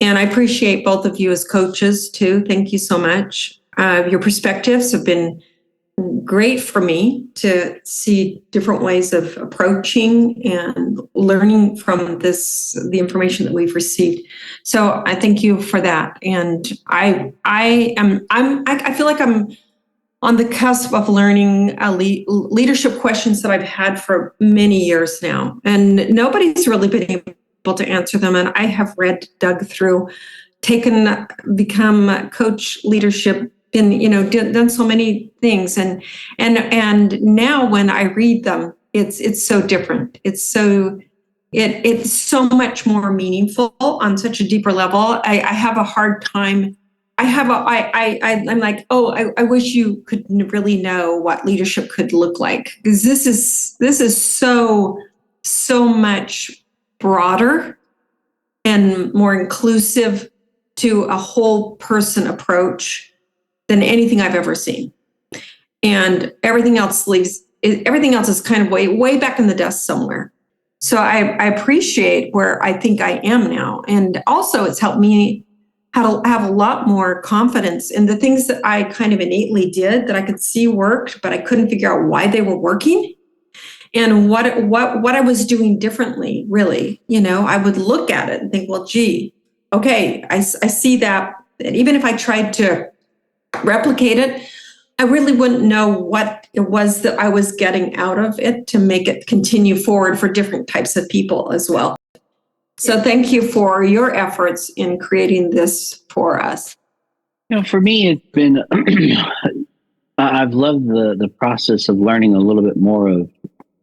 And I appreciate both of you as coaches too. Thank you so much. Your perspectives have been great for me to see different ways of approaching and learning from the information that we've received. So I thank you for that. And I feel like I'm on the cusp of learning leadership questions that I've had for many years now, and nobody's really been able to answer them. And I have dug through, become coach leadership, and done so many things, and now when I read them, it's so different. It's so much more meaningful on such a deeper level. I have a hard time. I'm like, I wish you could really know what leadership could look like, because this is so much broader and more inclusive to a whole person approach than anything I've ever seen. And everything else is kind of way back in the dust somewhere. So I appreciate where I think I am now. And also it's helped me how to have a lot more confidence in the things that I kind of innately did that I could see worked, but I couldn't figure out why they were working and what I was doing differently, really. I would look at it and think, well, gee, okay, I see that. And even if I tried to replicate it, I really wouldn't know what it was that I was getting out of it to make it continue forward for different types of people as well. So thank you for your efforts in creating this for us. For me, it's been, I've loved the process of learning a little bit more of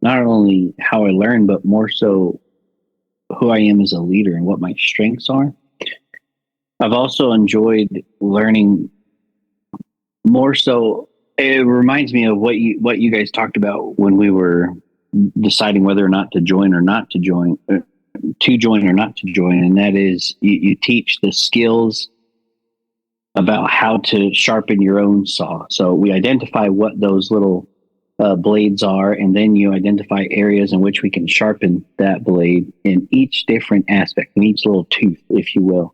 not only how I learn, but more so who I am as a leader and what my strengths are. I've also enjoyed learning more so. It reminds me of what you guys talked about when we were deciding whether or not to join or not to join. To join or not to join, and that is you teach the skills about how to sharpen your own saw. So we identify what those little blades are, and then you identify areas in which we can sharpen that blade in each different aspect, in each little tooth, if you will.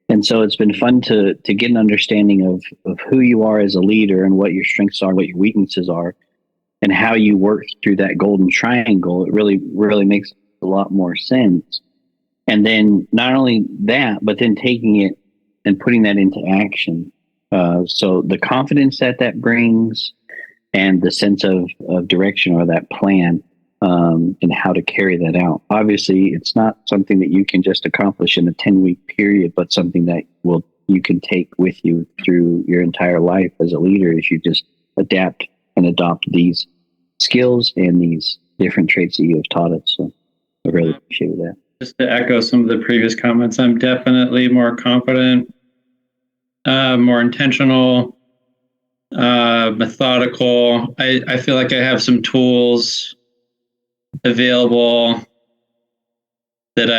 And so it's been fun to get an understanding of who you are as a leader and what your strengths are, what your weaknesses are, and how you work through that golden triangle. It really makes a lot more sense. And then not only that, but then taking it and putting that into action. So the confidence that brings and the sense of direction or that plan, and how to carry that out. Obviously, it's not something that you can just accomplish in a 10-week period, but something that you can take with you through your entire life as a leader, as you just adapt and adopt these skills and these different traits that you have taught us. So I really appreciate that. Just to echo some of the previous comments, I'm definitely more confident, more intentional, methodical. I feel like I have some tools available that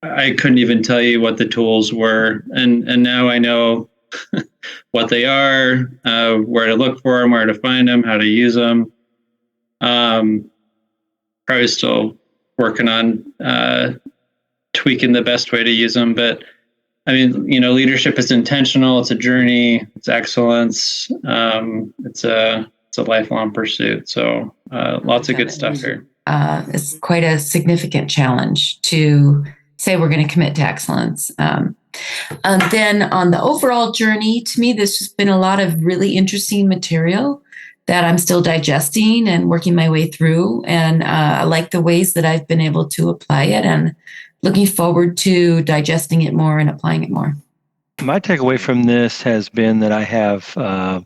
I couldn't even tell you what the tools were, and now I know what they are, where to look for them, where to find them, how to use them. Probably still working on tweaking the best way to use them, but I mean, leadership is intentional. It's a journey. It's excellence. It's a lifelong pursuit. So lots of good stuff here. It's quite a significant challenge to say we're going to commit to excellence. Then on the overall journey, to me, there's just been a lot of really interesting material that I'm still digesting and working my way through. And I like the ways that I've been able to apply it, and looking forward to digesting it more and applying it more. My takeaway from this has been that I have a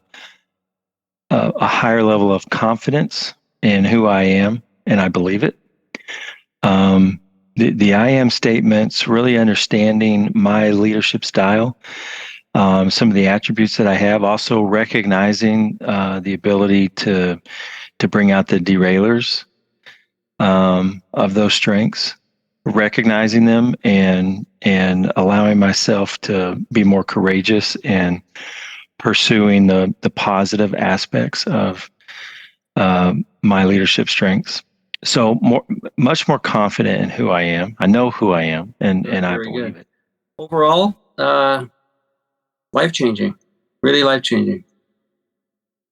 higher level of confidence in who I am, and I believe it. The I am statements, really understanding my leadership style, some of the attributes that I have, also recognizing the ability to bring out the derailers of those strengths, recognizing them and allowing myself to be more courageous and pursuing the positive aspects of my leadership strengths. So much more confident in who I am. I know who I am, and I believe it. overall, life-changing, really life-changing,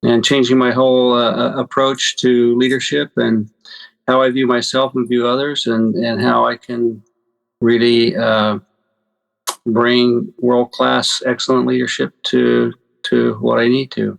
and changing my whole approach to leadership and how I view myself and view others, and how I can really bring world-class, excellent leadership to what I need to.